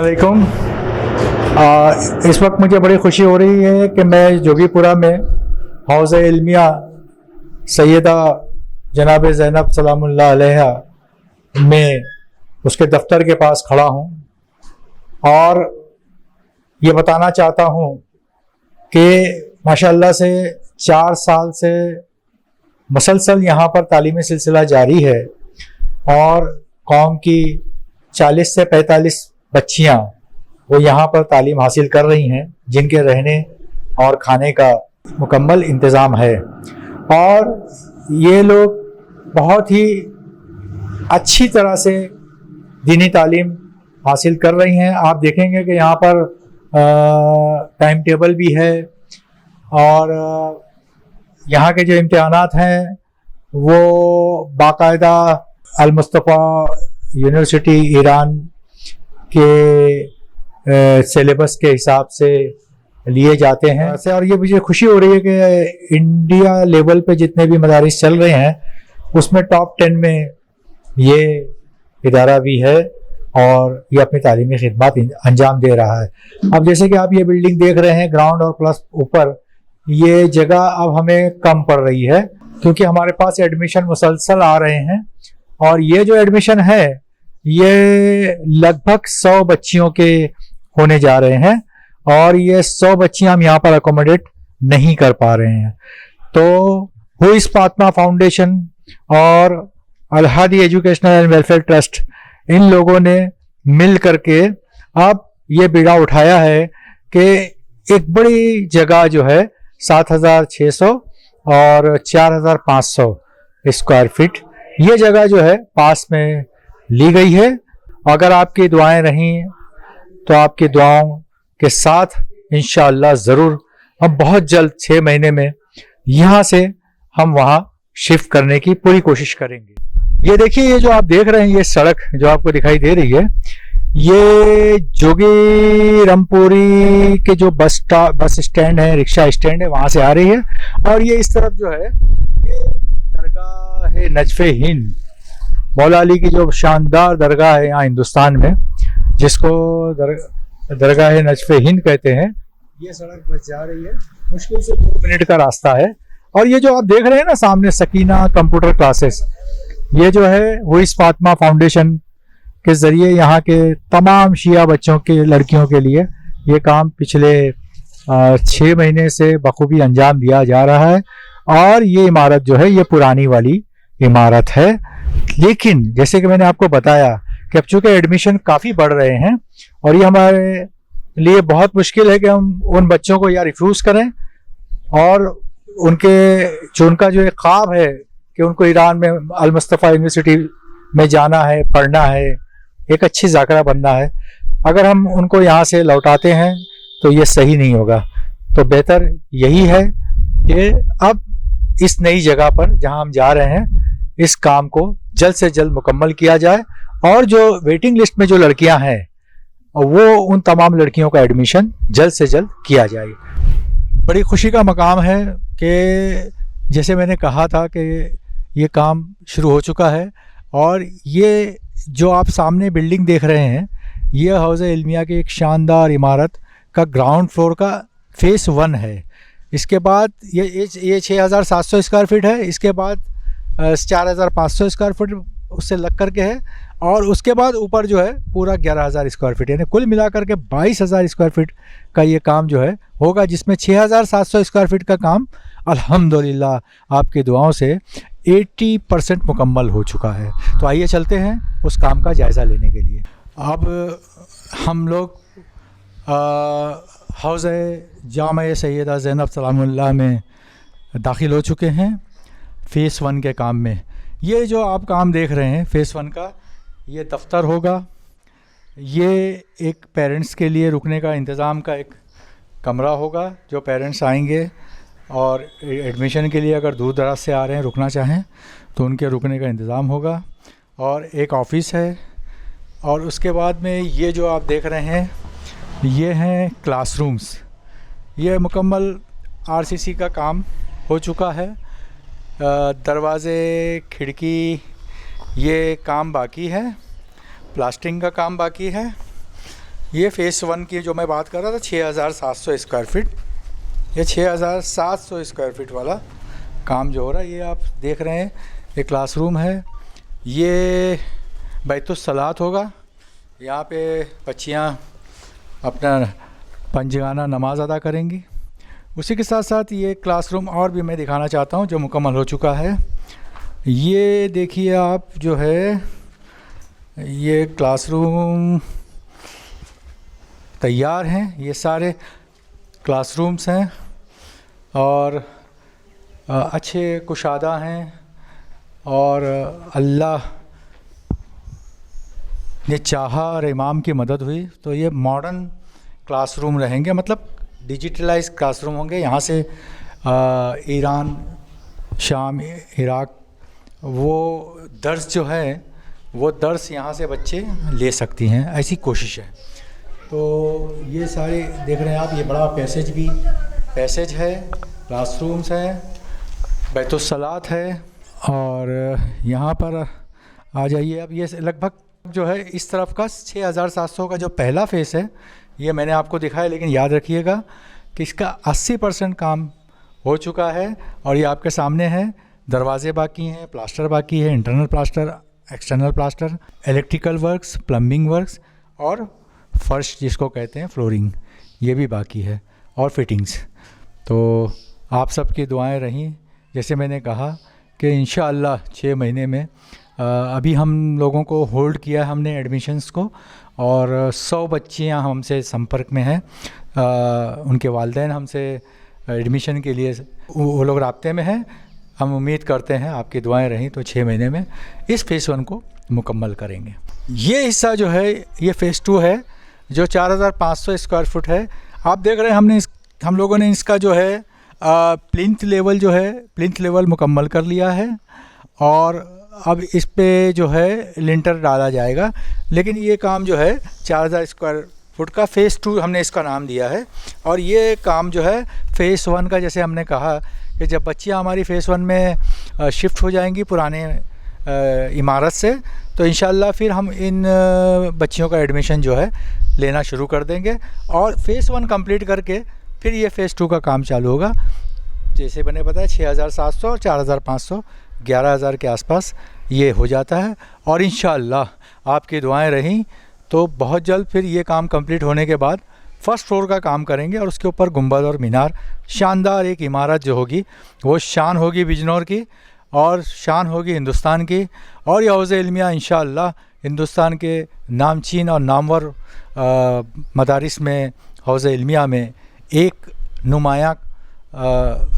अस्सलामुअलैकुम। इस वक्त मुझे बड़ी खुशी हो रही है कि मैं जोगीपुरा में हौज़ इल्मिया सैयदा जनाब ज़ैनब सलामुल्लाह अलैहा में उसके दफ्तर के पास खड़ा हूँ और ये बताना चाहता हूँ कि माशाअल्लाह से 4 साल से मसलसल यहाँ पर तालीमी सिलसिला जारी है और कौम की 40 से 45 बच्चियाँ वो यहाँ पर तालीम हासिल कर रही हैं, जिनके रहने और खाने का मुकम्मल इंतज़ाम है। और ये लोग बहुत ही अच्छी तरह से दीनी तालीम हासिल कर रही हैं। आप देखेंगे कि यहाँ पर टाइम टेबल भी है और यहाँ के जो इम्तिहानात हैं वो बाकायदा अल मुस्तफ़ा यूनिवर्सिटी ईरान के सिलेबस के हिसाब से लिए जाते हैं। और ये मुझे खुशी हो रही है कि इंडिया लेवल पे जितने भी मदारिस चल रहे हैं उसमें टॉप 10 में ये इदारा भी है और ये अपनी तालीमी खिदमत अंजाम दे रहा है। अब जैसे कि आप ये बिल्डिंग देख रहे हैं ग्राउंड और प्लस ऊपर, ये जगह अब हमें कम पड़ रही है क्योंकि हमारे पास एडमिशन मुसलसल आ रहे हैं और ये जो एडमिशन है ये लगभग 100 बच्चियों के होने जा रहे हैं और ये 100 बच्चियां हम यहाँ पर अकोमोडेट नहीं कर पा रहे हैं। तो हुइस फातिमा फाउंडेशन और Al Hadi educational and welfare trust इन लोगों ने मिल करके अब ये बीड़ा उठाया है कि एक बड़ी जगह जो है 7,600 और 4,500 स्क्वायर फीट ये जगह जो है पास में ली गई है। अगर आपकी दुआएं रहीं तो आपकी दुआओं के साथ इंशाअल्लाह ज़रूर हम बहुत जल्द 6 महीने में यहाँ से हम वहाँ शिफ्ट करने की पूरी कोशिश करेंगे। ये देखिए, ये जो आप देख रहे हैं ये सड़क जो आपको दिखाई दे रही है ये जोगी रामपुरी के जो बस स्टैंड है, रिक्शा स्टैंड है, वहाँ से आ रही है। और ये इस तरफ जो है ये दरगाह है नजफ़े हिंद, मौला अली की जो शानदार दरगाह है यहाँ हिंदुस्तान में, जिसको दरगाह नजफ़े हिंद कहते हैं। ये सड़क बस जा रही है, मुश्किल से 2 मिनट का रास्ता है। और ये जो आप देख रहे हैं ना सामने सकीना कंप्यूटर क्लासेस, ये जो है हुइस फातिमा फाउंडेशन के ज़रिए यहाँ के तमाम शिया बच्चों के लड़कियों के लिए ये काम पिछले 6 महीने से बखूबी अंजाम दिया जा रहा है। और ये इमारत जो है ये पुरानी वाली इमारत है, लेकिन जैसे कि मैंने आपको बताया कि अब चूँकि एडमिशन काफ़ी बढ़ रहे हैं और ये हमारे लिए बहुत मुश्किल है कि हम उन बच्चों को या रिफ्यूज़ करें और उनका जो एक ख्वाब है कि उनको ईरान में अल मुस्तफ़ा यूनिवर्सिटी में जाना है, पढ़ना है, एक अच्छी ज़ाकरा बनना है, अगर हम उनको यहाँ से लौटाते हैं तो ये सही नहीं होगा। तो बेहतर यही है कि अब इस नई जगह पर जहाँ हम जा रहे हैं इस काम को जल्द से जल्द मुकम्मल किया जाए और जो वेटिंग लिस्ट में जो लड़कियाँ हैं वो उन तमाम लड़कियों का एडमिशन जल्द से जल्द किया जाए। बड़ी खुशी का मकाम है कि जैसे मैंने कहा था कि ये काम शुरू हो चुका है और ये जो आप सामने बिल्डिंग देख रहे हैं ये हौज़ इल्मिया की एक शानदार इमारत का ग्राउंड फ्लोर का फेस 1 है। इसके बाद ये 6,700 स्क्वायर फीट है, इसके बाद 4,500 स्क्वायर फीट उससे लग करके है और उसके बाद ऊपर जो है पूरा 11,000 स्क्वायर फीट, यानी कुल मिलाकर के 22,000 स्क्वायर फीट का ये काम जो है होगा, जिसमें 6,700 स्क्वायर फीट का काम अल्हम्दुलिल्लाह आपकी दुआओं से 80% मुकम्मल हो चुका है। तो आइए चलते हैं उस काम का जायज़ा लेने के लिए। अब हम लोग हौज़ जामा सैयदा ज़ैनब सलामुल्लाह में दाखिल हो चुके हैं फ़ेस 1 के काम में। ये जो आप काम देख रहे हैं फ़ेस 1 का, ये दफ्तर होगा, ये एक पेरेंट्स के लिए रुकने का इंतज़ाम का एक कमरा होगा, जो पेरेंट्स आएंगे और एडमिशन के लिए अगर दूर दराज से आ रहे हैं रुकना चाहें तो उनके रुकने का इंतज़ाम होगा। और एक ऑफ़िस है और उसके बाद में ये जो आप देख रहे हैं ये हैं क्लासरूम्स। ये मुकम्मल आरसीसी का काम हो चुका है, दरवाज़े खिड़की ये काम बाकी है, प्लास्टरिंग का काम बाकी है ये फ़ेज़ 1 की जो मैं बात कर रहा था 6700 स्क्वायर फीट, ये 6700 स्क्वायर फीट वाला काम जो हो रहा है, ये आप देख रहे हैं। ये क्लासरूम है, ये बैतुस्सलात होगा, यहाँ पे बच्चियाँ अपना पंजगाना नमाज़ अदा करेंगी। उसी के साथ साथ ये क्लासरूम और भी मैं दिखाना चाहता हूँ जो मुकम्मल हो चुका है। ये देखिए आप जो है, ये क्लासरूम तैयार हैं, ये सारे क्लासरूम्स हैं और अच्छे कुशादा हैं और अल्लाह ने चाहा और इमाम की मदद हुई तो ये मॉडर्न क्लासरूम रहेंगे, मतलब डिजिटलाइज क्लासरूम होंगे। यहाँ से ईरान, शाम, इराक वो दर्स जो है वो दर्स यहाँ से बच्चे ले सकती हैं, ऐसी कोशिश है। तो ये सारे देख रहे हैं आप, ये बड़ा पैसेज है, क्लासरूम्स हैं, बैतुस्सलात है और यहाँ पर आ जाइए। अब ये लगभग जो है इस तरफ का 6700 का जो पहला फ़ेज़ है ये मैंने आपको दिखाया, लेकिन याद रखिएगा कि इसका 80% काम हो चुका है और ये आपके सामने है। दरवाजे बाकी हैं, प्लास्टर बाकी है, internal plaster, external plaster, electrical works, plumbing works और फर्श जिसको कहते हैं फ्लोरिंग, ये भी बाकी है और फिटिंग्स। तो आप सबकी दुआएं रहीं। जैसे मैंने कहा कि इंशाअल्लाह 6 महीने में अभी हम लोगों को होल्ड किया हमने एडमिशन्स को और 100 बच्चियाँ हमसे संपर्क में हैं, उनके वालिदैन हमसे एडमिशन के लिए वो लोग राब्ते में हैं। हम उम्मीद करते हैं आपकी दुआएं रहीं तो 6 महीने में इस फ़ेज़ 1 को मुकम्मल करेंगे। ये हिस्सा जो है ये फ़ेज़ 2 है जो 4500 स्क्वायर फुट है। आप देख रहे हैं हम लोगों ने इसका जो है प्लिंथ लेवल मुकम्मल कर लिया है और अब इस पे जो है लिंटर डाला जाएगा। लेकिन ये काम जो है 4000 स्क्वायर फुट का फ़ेज़ 2 हमने इसका नाम दिया है और ये काम जो है फ़ेज़ 1 का, जैसे हमने कहा कि जब बच्चियाँ हमारी फ़ेज़ 1 में शिफ्ट हो जाएंगी पुराने इमारत से तो इंशाल्लाह फिर हम इन बच्चियों का एडमिशन जो है लेना शुरू कर देंगे और फ़ेज़ 1 कंप्लीट करके फिर ये फ़ेज़ 2 का काम चालू होगा। जैसे मैंने बताया 6700 और 4500, 11000 के आसपास ये हो जाता है और इंशाअल्लाह आपकी दुआएं रहीं तो बहुत जल्द फिर ये काम कंप्लीट होने के बाद फर्स्ट फ्लोर का काम करेंगे और उसके ऊपर गुंबद और मीनार, शानदार एक इमारत जो होगी वो शान होगी बिजनौर की और शान होगी हिंदुस्तान की। और ये हौज़ इल्मिया इंशाअल्लाह हिंदुस्तान के नामचीन और नामवर मदारिस में हौज़ इल्मिया में एक नुमायाँ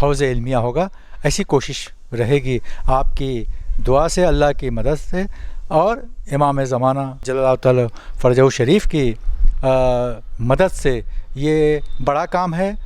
हौज़ इल्मिया होगा, ऐसी कोशिश रहेगी आपकी दुआ से, अल्लाह की मदद से और इमाम ज़माना जल्लल्लाहु तआला फ़रजहू शरीफ की मदद से। ये बड़ा काम है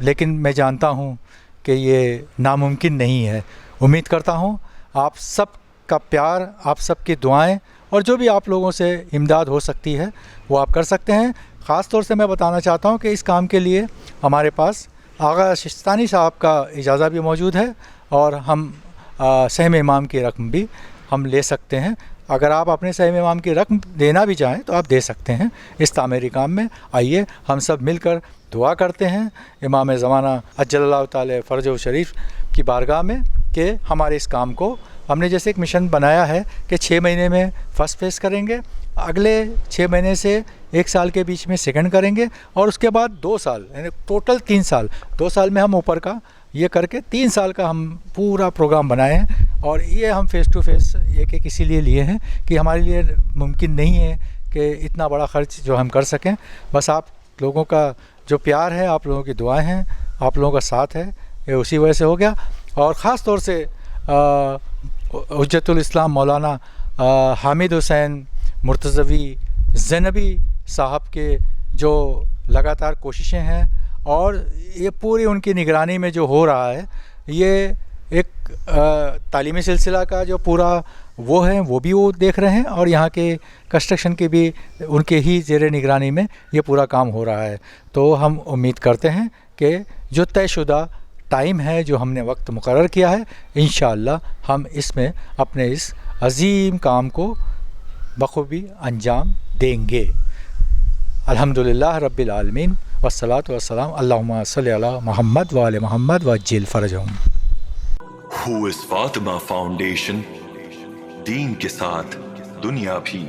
लेकिन मैं जानता हूँ कि ये नामुमकिन नहीं है। उम्मीद करता हूँ आप सब का प्यार, आप सब की दुआएं और जो भी आप लोगों से इमदाद हो सकती है वो आप कर सकते हैं। ख़ास तौर से मैं बताना चाहता हूँ कि इस काम के लिए हमारे पास आगा शिस्तानी साहब का इजाज़ा भी मौजूद है और हम सहम इमाम की रकम भी हम ले सकते हैं। अगर आप अपने सहम इमाम की रकम देना भी चाहें तो आप दे सकते हैं इस तामीरी काम में। आइए हम सब मिलकर दुआ करते हैं इमाम ज़माना अज्जलल्लाहु ताला फ़रजहू शरीफ की बारगाह में कि हमारे इस काम को, हमने जैसे एक मिशन बनाया है कि 6 महीने में फ़र्स्ट फ़ेज़ करेंगे, अगले 6 महीने से 1 साल के बीच में सेकंड करेंगे और उसके बाद 2 साल, यानी टोटल 3 साल, 2 साल में हम ऊपर का ये करके 3 साल का हम पूरा प्रोग्राम बनाए हैं। और ये हम फ़ेस टू फ़ेस एक इसीलिए लिए हैं कि हमारे लिए मुमकिन नहीं है कि इतना बड़ा ख़र्च जो हम कर सकें। बस आप लोगों का जो प्यार है, आप लोगों की दुआएं हैं, आप लोगों का साथ है, ये उसी वजह से हो गया। और ख़ास तौर से हुज्जतुल इस्लाम मौलाना हामिद हुसैन मुर्तज़वी ज़ैनबी साहब के जो लगातार कोशिशें हैं और ये पूरी उनकी निगरानी में जो हो रहा है, ये एक तालीमी सिलसिला का जो पूरा वो है वो भी वो देख रहे हैं और यहाँ के कंस्ट्रक्शन के भी उनके ही ज़ेरे निगरानी में ये पूरा काम हो रहा है। तो हम उम्मीद करते हैं कि जो तयशुदा टाइम है, जो हमने वक्त मुकर्रर किया है, इंशाअल्लाह हम इसमें अपने इस अज़ीम काम को बखूबी अंजाम देंगे। अल्हम्दुलिल्लाह रब्बिल आलमीन वस्सलातु वस्सलाम अल्लाहुम्मा सल्लि अला मुहम्मद व आले Muhammad वज्जिल फरजहुम। Who is Fatima Foundation? दीन के साथ दुनिया भी।